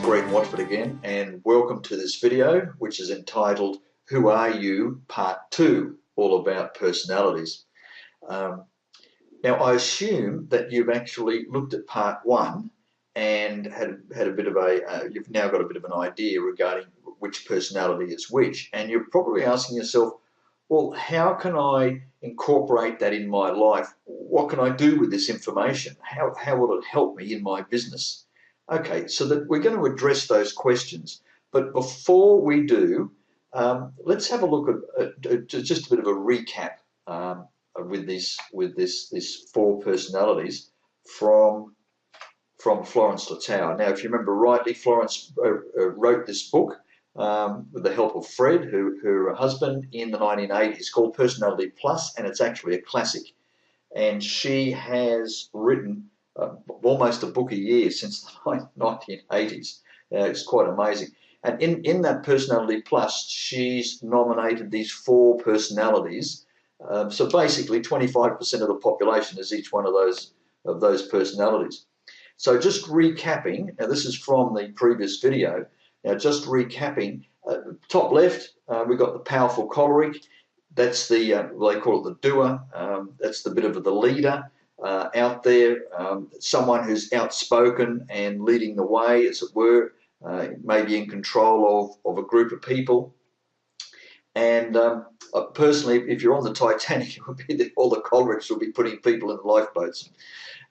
Greg Watford again, and welcome to this video, which is entitled Who Are You? Part 2, all about personalities. Now, I assume that you've actually looked at Part 1 and had a bit of you've now got a bit of an idea regarding which personality is which, and you're probably asking yourself, well, how can I incorporate that in my life? What can I do with this information? How will it help me in my business? Okay, so that we're going to address those questions. But before we do, let's have a look at just a bit of a recap with these 4 personalities from Florence Latour. Now, if you remember rightly, Florence wrote this book with the help of Fred, her husband, in the 1980s, called Personality Plus, and it's actually a classic. And she has written almost a book a year since the 1980s. It's quite amazing. And in that Personality Plus, she's nominated these 4 personalities. So basically 25% of the population is each one of those personalities. So just recapping, now this is from the previous video. Now just recapping, top left, we've got the powerful choleric. That's the, they call it the doer. That's the bit of the leader out there, someone who's outspoken and leading the way, as it were, maybe in control of a group of people. And personally, if you're on the Titanic, it would be that all the cholerics will be putting people in the lifeboats.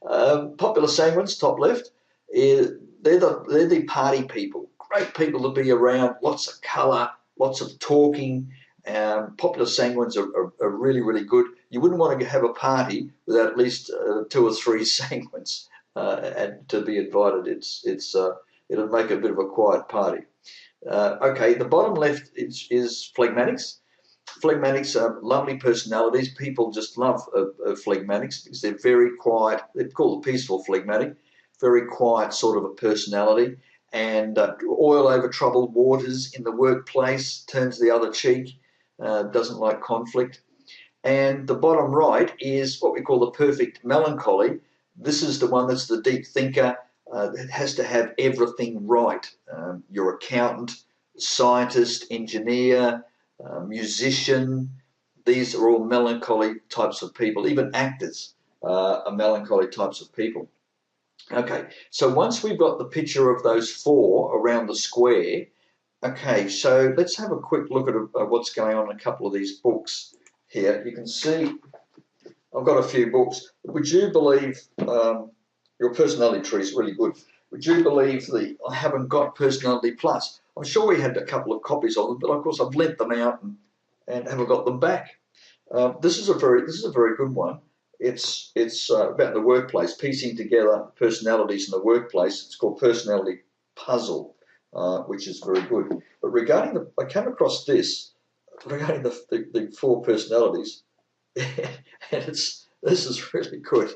Popular sanguines, top left, they're the party people. Great people to be around, lots of colour, lots of talking. Popular sanguines are really, really good. You wouldn't want to have a party without at least 2 or 3 sanguines and to be invited. It'll make a bit of a quiet party. Okay, the bottom left is phlegmatics. Phlegmatics are lovely personalities. People just love phlegmatics because they're very quiet. They're called a peaceful phlegmatic. Very quiet sort of a personality. And oil over troubled waters in the workplace, turns the other cheek, doesn't like conflict. And the bottom right is what we call the perfect melancholy. This is the one that's the deep thinker. It has to have everything right. Your accountant, scientist, engineer, musician, these are all melancholy types of people. Even actors are melancholy types of people. Okay, so once we've got the picture of those 4 around the square, okay, so let's have a quick look at what's going on in a couple of these books here. You can see I've got a few books. Would you believe your personality tree is really good? Would you believe I haven't got Personality Plus? I'm sure we had a couple of copies of them, but of course I've lent them out and haven't got them back. This is a very good one. It's about the workplace, piecing together personalities in the workplace. It's called Personality Puzzle, which is very good. But regarding I came across this regarding the 4 personalities, and this is really good.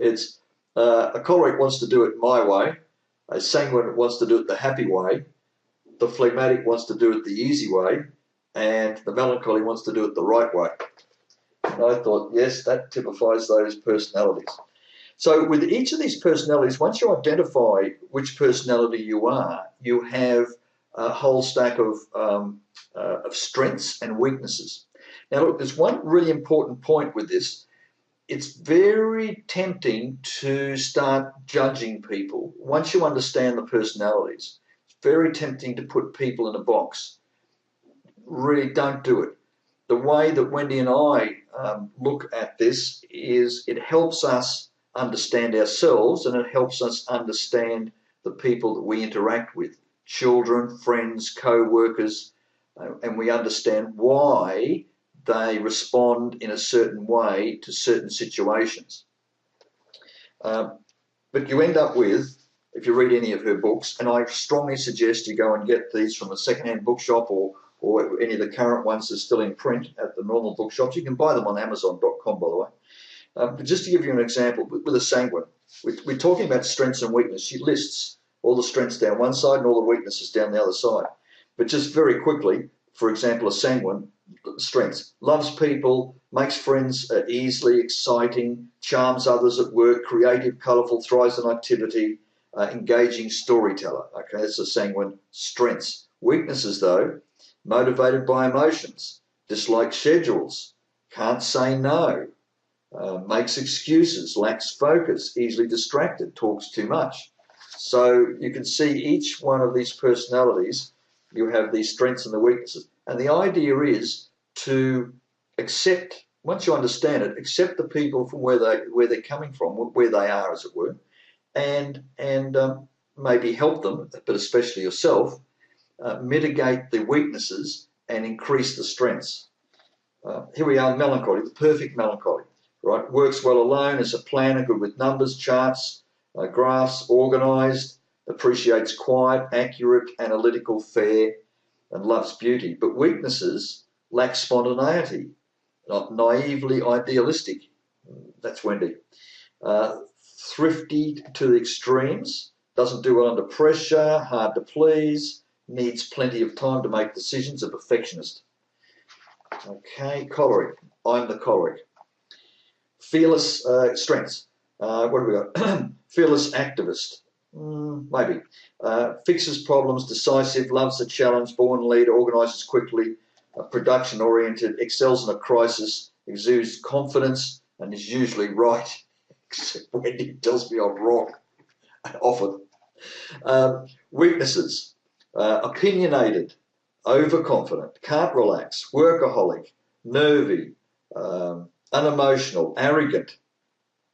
It's a choleric wants to do it my way, a sanguine wants to do it the happy way, the phlegmatic wants to do it the easy way, and the melancholy wants to do it the right way. And I thought, yes, that typifies those personalities. So with each of these personalities, once you identify which personality you are, you have a whole stack of strengths and weaknesses. Now, look, there's one really important point with this. It's very tempting to start judging people. Once you understand the personalities, it's very tempting to put people in a box. Really don't do it. The way that Wendy and I look at this is it helps us understand ourselves, and it helps us understand the people that we interact with, children, friends, co-workers, and we understand why they respond in a certain way to certain situations. But you end up with, if you read any of her books, and I strongly suggest you go and get these from a second-hand bookshop or any of the current ones that are still in print at the normal bookshops. You can buy them on Amazon.com, by the way. But just to give you an example, with a sanguine, we're talking about strengths and weakness. She lists all the strengths down one side and all the weaknesses down the other side. But just very quickly, for example, a sanguine, strengths: loves people, makes friends easily, exciting, charms others at work, creative, colourful, thrives on activity, engaging storyteller. Okay, that's a sanguine. Strengths. Weaknesses, though, motivated by emotions, dislikes schedules, can't say no, makes excuses, lacks focus, easily distracted, talks too much. So you can see each one of these personalities, you have these strengths and the weaknesses. And the idea is to accept, once you understand it, accept the people from where they're coming from, where they are, as it were, and maybe help them, but especially yourself, mitigate the weaknesses and increase the strengths. Here we are, melancholy, the perfect melancholy, right? Works well alone, is a planner, good with numbers, charts, graphs, organised, appreciates quiet, accurate, analytical, fair, and loves beauty. But weaknesses, lack spontaneity, not naively idealistic. That's Wendy. Thrifty to the extremes, doesn't do well under pressure, hard to please, needs plenty of time to make decisions, a perfectionist. Okay, choleric. I'm the choleric. Fearless strengths. What have we got? Fearless activist. Maybe. Fixes problems, decisive, loves a challenge, born leader, organises quickly, production oriented, excels in a crisis, exudes confidence, and is usually right. Except when he tells me I'm wrong, often. Weaknesses. Opinionated, overconfident, can't relax, workaholic, nervy, unemotional, arrogant,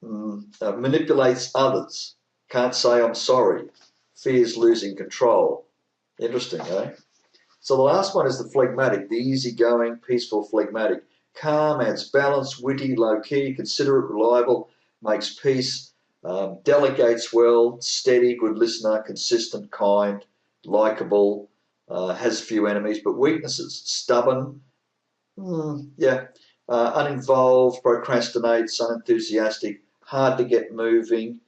manipulates others, can't say I'm sorry, fears losing control. Interesting, eh? So the last one is the phlegmatic, the easygoing, peaceful phlegmatic. Calm, adds balance, witty, low-key, considerate, reliable, makes peace, delegates well, steady, good listener, consistent, kind, likeable, has few enemies. But weaknesses, stubborn, uninvolved, procrastinates, unenthusiastic, hard to get moving,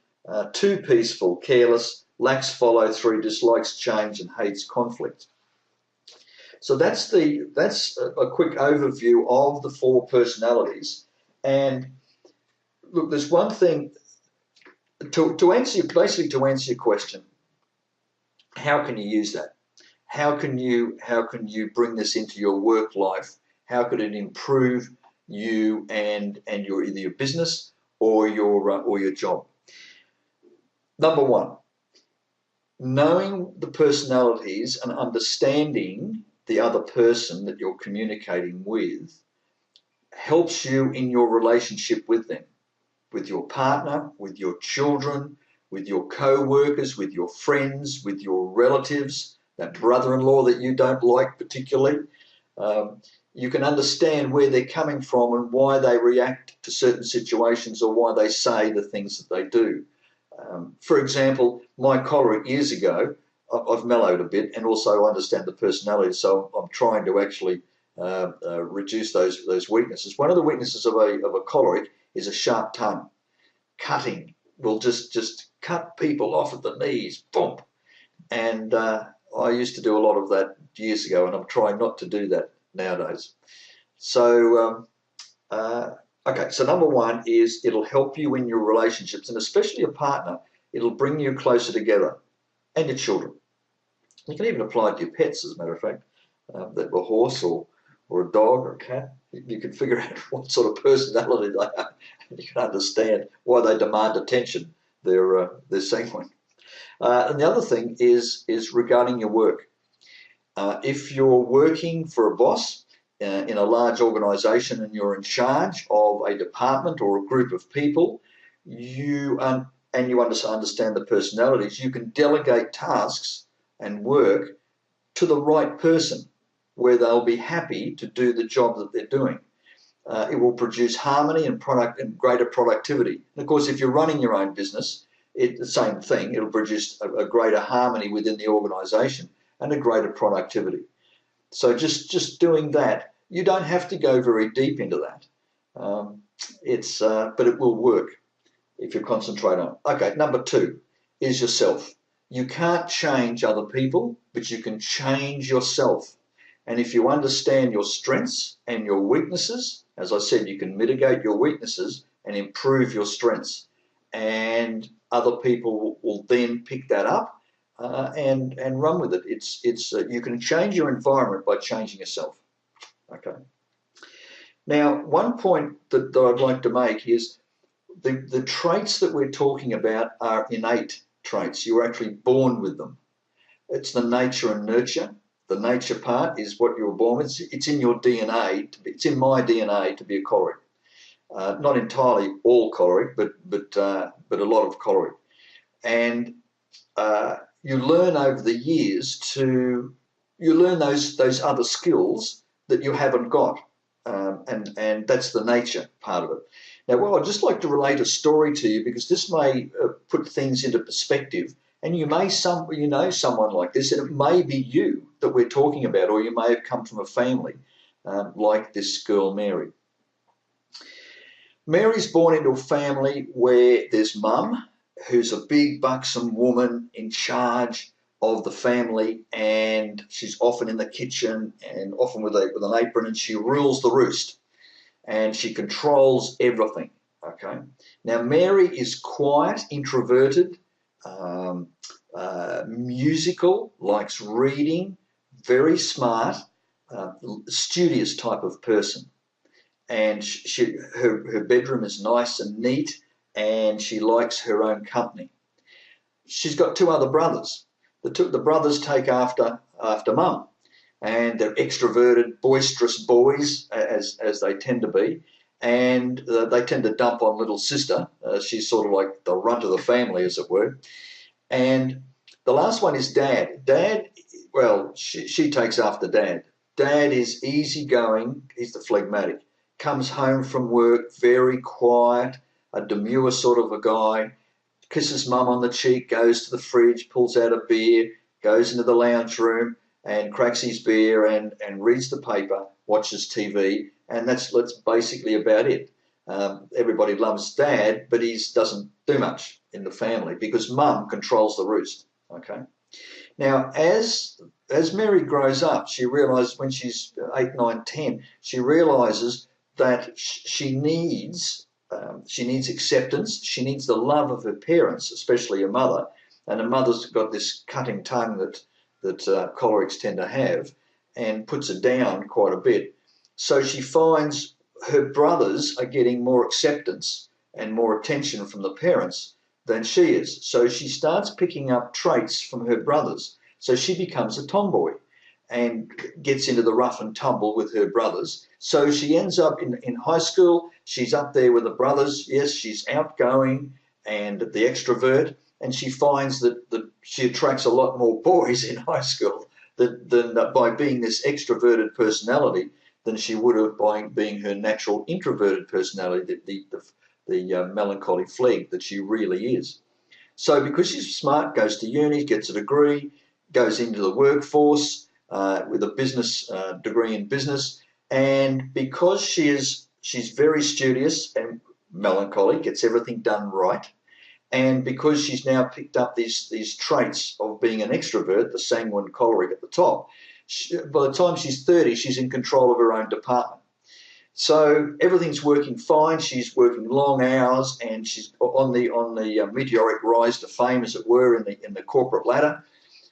too peaceful, careless, lacks follow-through, dislikes change and hates conflict. So that's a quick overview of the 4 personalities. And look, there's one thing to answer your question. How can you use that? How can you bring this into your work life? How could it improve you and your either your business or your job? Number 1, knowing the personalities and understanding the other person that you're communicating with helps you in your relationship with them, with your partner, with your children, with your co-workers, with your friends, with your relatives, that brother-in-law that you don't like particularly. You can understand where they're coming from and why they react to certain situations or why they say the things that they do. For example, my choleric years ago, I've mellowed a bit and also understand the personality, so I'm trying to actually reduce those weaknesses. One of the weaknesses of a choleric is a sharp tongue. Cutting will just cut people off at the knees, boom. And I used to do a lot of that years ago, and I'm trying not to do that nowadays. So, okay, so number 1 is it'll help you in your relationships, and especially a partner. It'll bring you closer together, and your children. You can even apply it to your pets, as a matter of fact, that a horse or a dog or a cat. You can figure out what sort of personality they are, and you can understand why they demand attention. They're sanguine. And the other thing is regarding your work. If you're working for a boss in a large organisation and you're in charge of a department or a group of people, and you understand the personalities, you can delegate tasks and work to the right person where they'll be happy to do the job that they're doing. It will produce harmony and greater productivity. And of course, if you're running your own business, it's the same thing. It'll produce a greater harmony within the organisation and a greater productivity. So just doing that, you don't have to go very deep into that. But it will work if you concentrate on it. Okay, number 2 is yourself. You can't change other people, but you can change yourself. And if you understand your strengths and your weaknesses, as I said, you can mitigate your weaknesses and improve your strengths. And other people will then pick that up and run with it. You can change your environment by changing yourself. Okay. Now, one point that I'd like to make is the traits that we're talking about are innate traits. You're actually born with them. It's the nature and nurture. The nature part is what you were born with. It's in your DNA. It's in my DNA to be a choleric. Not entirely all choleric, but a lot of choleric. And you learn over the years you learn those other skills that you haven't got, and that's the nature part of it. Now, well, I'd just like to relate a story to you because this may put things into perspective. And you know someone like this, and it may be you that we're talking about, or you may have come from a family like this girl, Mary. Mary's born into a family where there's mum, who's a big, buxom woman in charge of the family, and she's often in the kitchen and often with an apron, and she rules the roost, and she controls everything. Okay. Now, Mary is quiet, introverted, musical, likes reading, very smart, studious type of person. And her bedroom is nice and neat, and she likes her own company. She's got two other brothers. The brothers take after mum, and they're extroverted, boisterous boys, as they tend to be. And they tend to dump on little sister. She's sort of like the runt of the family, as it were. And the last one is Dad. Dad, well, she takes after Dad. Dad is easygoing. He's the phlegmatic. Comes home from work, very quiet, a demure sort of a guy. Kisses mum on the cheek, goes to the fridge, pulls out a beer, goes into the lounge room and cracks his beer and reads the paper, watches TV, and that's basically about it. Everybody loves Dad, but he doesn't do much in the family because mum controls the roost. Okay. Now, as Mary grows up, she realises when she's 8, 9, 10, she realises that she needs acceptance. She needs the love of her parents, especially her mother. And her mother's got this cutting tongue that cholerics tend to have, and puts her down quite a bit. So she finds her brothers are getting more acceptance and more attention from the parents than she is. So she starts picking up traits from her brothers. So she becomes a tomboy and gets into the rough and tumble with her brothers. So she ends up in high school. She's up there with the brothers. Yes, she's outgoing and the extrovert, and she finds that she attracts a lot more boys in high school than by being this extroverted personality than she would have by being her natural introverted personality, the melancholy phleg that she really is. So because she's smart, goes to uni, gets a degree, goes into the workforce with a business degree in business, and because she's very studious and melancholy, gets everything done right, and because she's now picked up these traits of being an extrovert, the sanguine choleric at the top, by the time she's 30, she's in control of her own department. So everything's working fine. She's working long hours, and she's on the meteoric rise to fame, as it were, in the corporate ladder.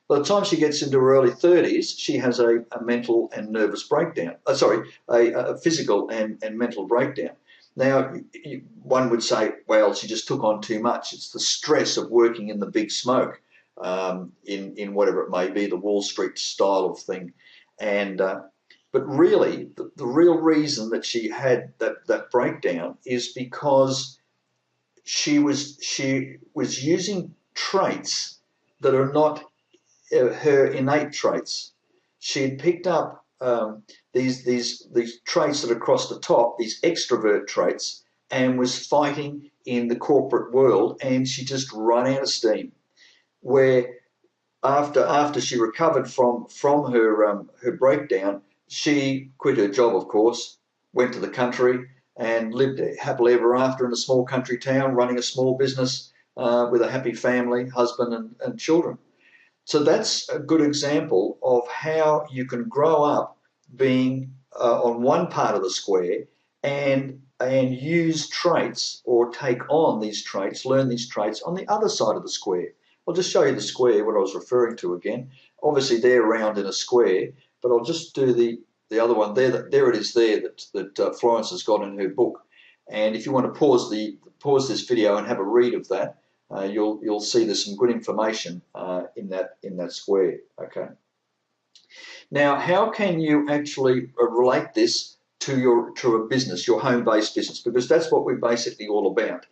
By the time she gets into her early 30s, she has a mental and nervous breakdown. A physical and mental breakdown. Now, one would say, well, she just took on too much. It's the stress of working in the big smoke, in whatever it may be, the Wall Street style of thing. And but really, the real reason that she had that breakdown is because she was using traits that are not her innate traits. She had picked up these traits that are across the top, these extrovert traits, and was fighting in the corporate world, and she just ran out of steam. Where after she recovered from her breakdown, she quit her job, of course, went to the country and lived happily ever after in a small country town, running a small business with a happy family, husband and children. So that's a good example of how you can grow up being on one part of the square and and use traits or take on these traits, learn these traits on the other side of the square. I'll just show you the square, what I was referring to again. Obviously they're round in a square, but I'll just do the other one there. There it is there that Florence has got in her book. And if you want to pause this video and have a read of that, you'll see there's some good information in that square. Okay. Now, how can you actually relate this to a business, your home-based business? Because that's what we're basically all about.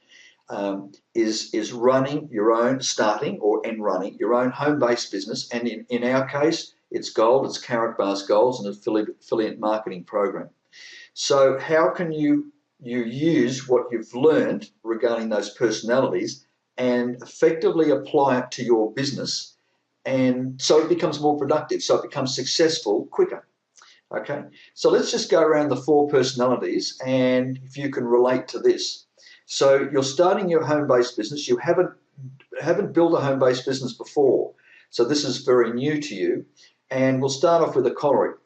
Is running your own, starting and running your own home-based business. And in our case, it's gold, it's Carrot Bars Goals, and affiliate marketing program. So how can you use what you've learned regarding those personalities and effectively apply it to your business, and so it becomes more productive, so it becomes successful quicker? Okay, so let's just go around the 4 personalities, and if you can relate to this. So you're starting your home-based business. You haven't built a home-based business before, so this is very new to you. And we'll start off with a choleric.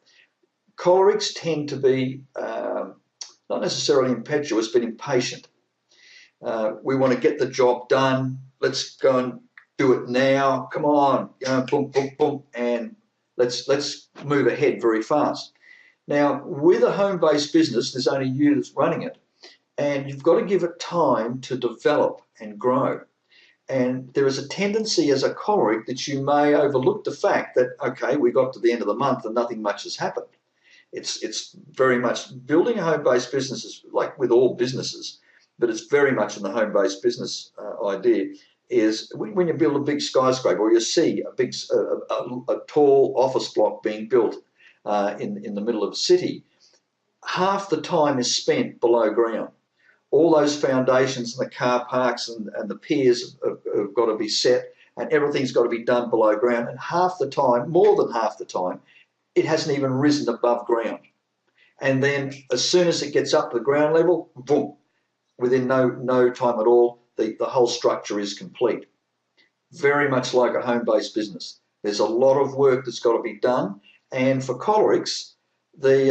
Cholerics tend to be not necessarily impetuous, but impatient. We want to get the job done. Let's go and do it now. Come on, boom, boom, boom, and let's move ahead very fast. Now, with a home-based business, there's only you that's running it, and you've got to give it time to develop and grow. And there is a tendency as a choleric that you may overlook the fact that, okay, we got to the end of the month and nothing much has happened. It's very much building a home-based business is like with all businesses, but it's very much in the home-based business idea is when you build a big skyscraper or you see a tall office block being built in the middle of a city, half the time is spent below ground. All those foundations and the car parks and the piers have got to be set, and everything's got to be done below ground. And half the time, more than half the time, it hasn't even risen above ground. And then as soon as it gets up to the ground level, boom, within no time at all, the whole structure is complete. Very much like a home-based business. There's a lot of work that's got to be done. And for cholerics, they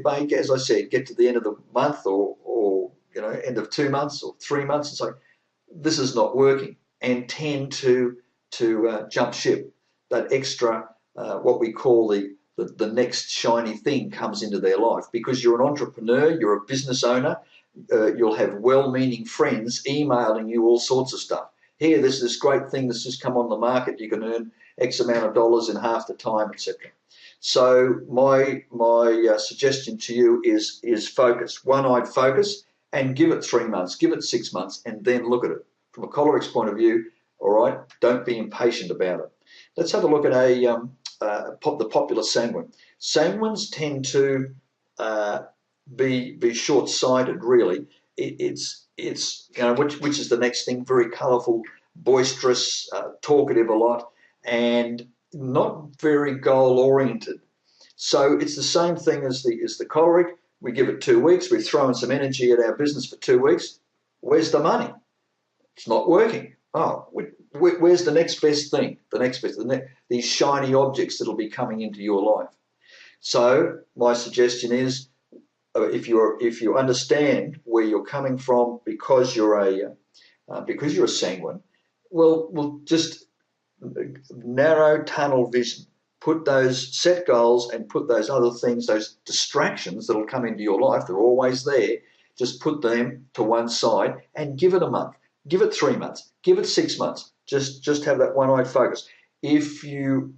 may, as I said, get to the end of the month or end of 2 months or 3 months and say, this is not working, and tend to jump ship. That extra, what we call the next shiny thing comes into their life. Because you're an entrepreneur, you're a business owner, you'll have well-meaning friends emailing you all sorts of stuff. Here, there's this great thing that's just come on the market. You can earn X amount of dollars in half the time, etc. So my suggestion to you is focus, one-eyed focus, and give it 3 months, give it 6 months, and then look at it. From a choleric's point of view, all right, don't be impatient about it. Let's have a look at the popular sanguine. Sanguines tend to be short-sighted, really. It's which is the next thing, very colourful, boisterous, talkative a lot, and not very goal-oriented. So it's the same thing as the choleric. We give it 2 weeks. We're throwing some energy at our business for 2 weeks. Where's the money? It's not working. Oh, where's the next best thing? These shiny objects that'll be coming into your life. So my suggestion is, if you understand where you're coming from because you're a sanguine, we'll just narrow tunnel vision. Put those set goals and put those other things, those distractions that'll come into your life, they're always there. Just put them to one side and give it a month, give it 3 months, give it 6 months. Just have that one-eyed focus. If you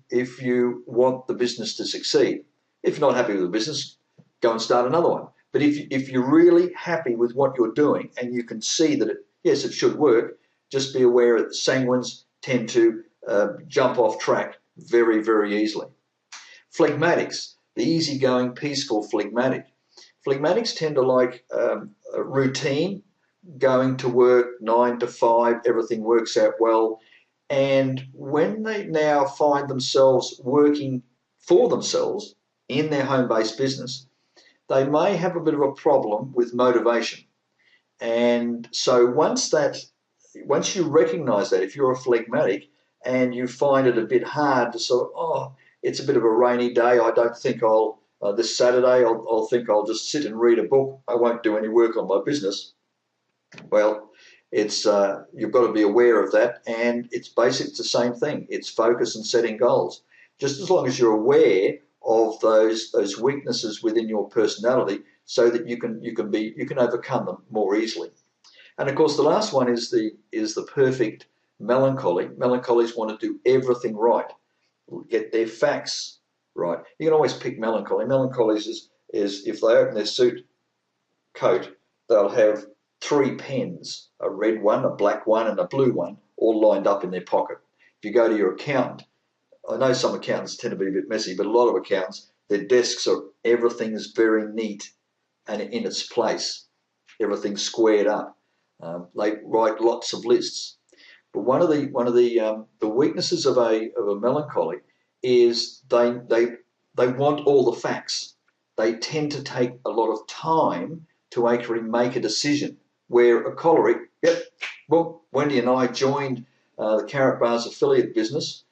want the business to succeed, if you're not happy with the business, go and start another one. But if you're really happy with what you're doing and you can see that it should work, just be aware that sanguines tend to jump off track very, very easily. Phlegmatics, the easygoing, peaceful phlegmatic. Phlegmatics tend to like a routine, going to work 9 to 5, everything works out well. And when they now find themselves working for themselves in their home-based business, they may have a bit of a problem with motivation. And so once you recognize that, if you're a phlegmatic and you find it a bit hard to sort of, it's a bit of a rainy day, I don't think I'll this Saturday I'll think I'll just sit and read a book. I won't do any work on my business. Well, it's you've got to be aware of that, and it's basically the same thing. It's focus and setting goals. Just as long as you're aware of those weaknesses within your personality, so that you can overcome them more easily. And of course, the last one is the perfect melancholy. Melancholies want to do everything right, get their facts right. You can always pick melancholy. Melancholies is if they open their suit coat, they'll have 3 pens, a red one, a black one, and a blue one, all lined up in their pocket. If you go to your accountant, I know some accountants tend to be a bit messy, but a lot of accountants, their desks everything's very neat and in its place. Everything's squared up. They write lots of lists. But one of the weaknesses of a melancholy is they want all the facts. They tend to take a lot of time to actually make a decision. Where a choleric, yep, well, Wendy and I joined the Carrot Bars affiliate business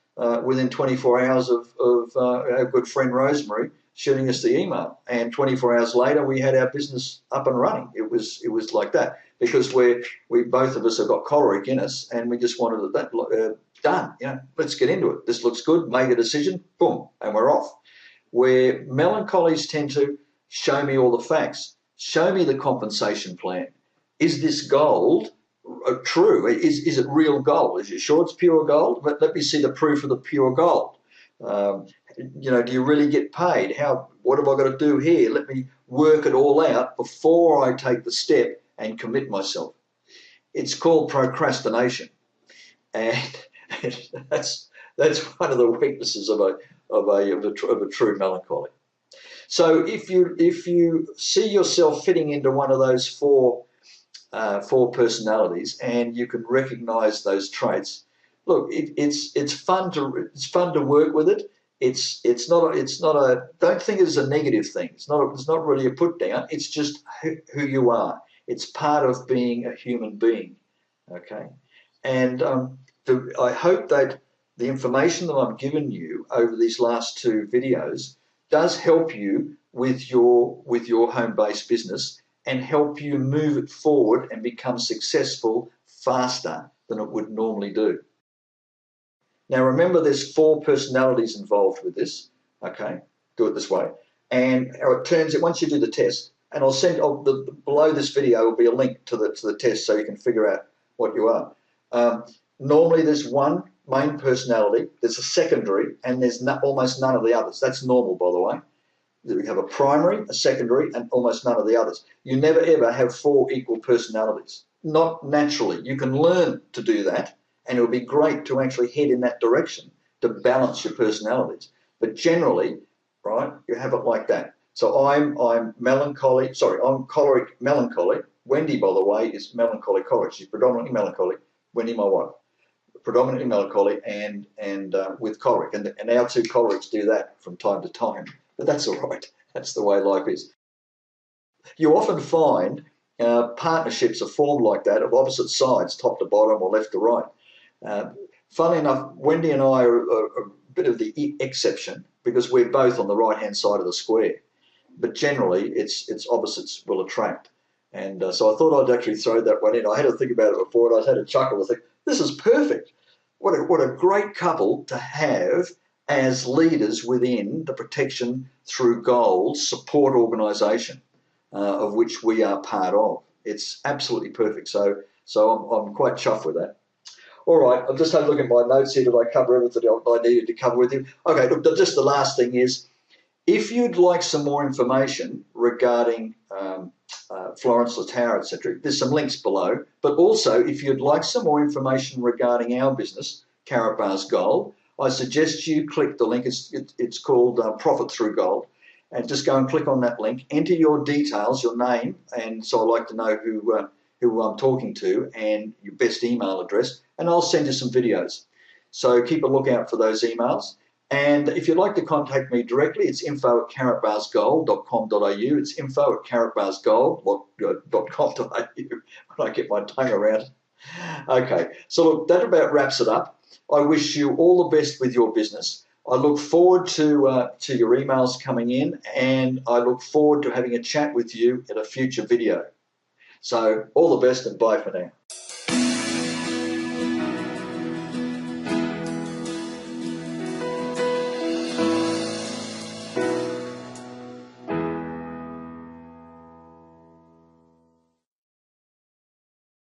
within 24 hours of our good friend Rosemary shooting us the email, and 24 hours later we had our business up and running. It was like that, because we both of us have got choleric in us, and we just wanted that done. You know, let's get into it. This looks good. Make a decision. Boom, and we're off. Where melancholies tend to show me all the facts. Show me the compensation plan. Is this gold true? Is it real gold? Is you sure it's pure gold? But let me see the proof of the pure gold. You know, do you really get paid? What have I got to do here? Let me work it all out before I take the step and commit myself. It's called procrastination, and that's one of the weaknesses of a true melancholy. So if you see yourself fitting into one of those four personalities, and you can recognise those traits, look, it's fun to work with it. It's not a don't think it's a negative thing. It's not really a put down. It's just who you are. It's part of being a human being. Okay, and I hope that the information that I'm giving you over these last 2 videos does help you with your home-based business, and help you move it forward and become successful faster than it would normally do. Now remember, there's 4 personalities involved with this. Okay, do it this way. And it turns out, once you do the test, and I'll send below this video will be a link to the test, so you can figure out what you are. Normally there's one main personality, there's a secondary, and there's almost none of the others. That's normal, by the way. We have a primary, a secondary, and almost none of the others. You never ever have 4 equal personalities. Not naturally. You can learn to do that, and it would be great to actually head in that direction to balance your personalities. But generally, right, you have it like that. So I'm melancholy. Sorry, I'm choleric melancholy. Wendy, by the way, is melancholy choleric. She's predominantly melancholy. Wendy, my wife, predominantly melancholy and with choleric, and our 2 cholerics do that from time to time. But that's all right. That's the way life is. You often find partnerships are formed like that, of opposite sides, top to bottom or left to right. Funnily enough, Wendy and I are a bit of the exception, because we're both on the right-hand side of the square. But generally, it's opposites will attract. And so I thought I'd actually throw that one in. I had to think about it before, and I had a chuckle to think, this is perfect. What a great couple to have as leaders within the Protection Through Goals support organisation, of which we are part of. It's absolutely perfect. So I'm quite chuffed with that. All right, I've just had a look at my notes here. Did I cover everything I needed to cover with you? Okay, look, just the last thing is, if you'd like some more information regarding Florence Latauer, etc., there's some links below. But also, if you'd like some more information regarding our business, Carrot Bars Gold, I suggest you click the link. It's called Profit Through Gold, and just go and click on that link. Enter your details, your name, and so I'd like to know who I'm talking to, and your best email address, and I'll send you some videos. So keep a lookout for those emails. And if you'd like to contact me directly, it's info@carrotbarsgold.com.au. It's info@carrotbarsgold.com.au when I get my tongue around it. Okay, so look, that about wraps it up. I wish you all the best with your business. I look forward to your emails coming in, and I look forward to having a chat with you in a future video. So all the best and bye for now.